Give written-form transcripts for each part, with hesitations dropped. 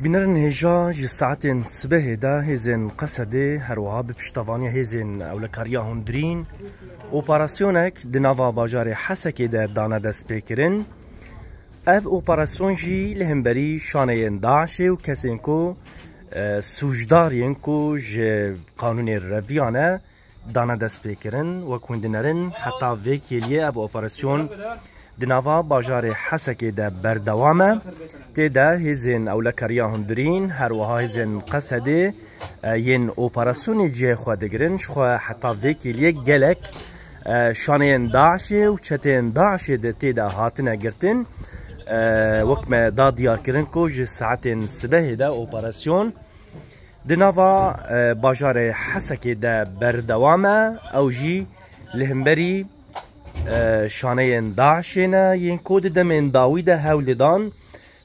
بنرن هجا جي ساعتين صبح دا هزن قصده هروها بپشتوانی هزن اولکاریا هندرین اپراسیونک دناوا باجار حسکی در دانه دست پیکرن. اف اپراسیون جی لهمبری شانه داعش و کسین کو سوجدارین کو جه قانون رویانه دانه دست پیکرن و کندنرن حتی وکیلیه اف اپراسیون دناوا باجار حسکی ده بردوامه تیده هزین اولکاریا هندرین هروها هزین قصده ین اپراسیون جه خوادگرن شخوا حتی وکیلیه گلک شانین داعشه و چتین داعشه ده تیده هاتنه گرتن وکم دا دیار کرن کو جه ساعتین صبح ده اپراسیون دناوا باجار حسکی ده بردوامه او جی لهمبری شانه داعشنا ين كود دمن داويد هولدان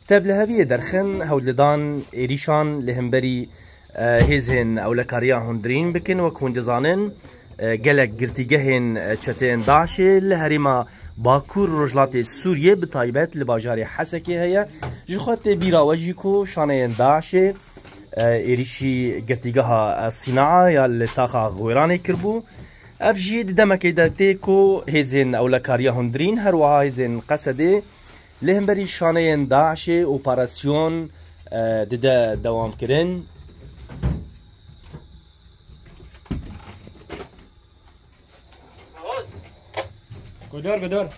تبلهوية درخن هولدان إريشان لهمبري هزن أولكاريا هندرين بكن وكون جزانن جلك جرتيجهن شتين داعشة لهرما باكور رجلات سوريا بطيبات لباجار حسكي هي جخوات بيراوجيكو شانه داعشة إريشي جرتيجها الصناعة يا لتاقا غويراني كربو افجید دمکی داته کو هزین اولکاریا هندرین هر وها هزین قصده لهمبری شانه داعش اپراسیون دده دوام کرن. گدار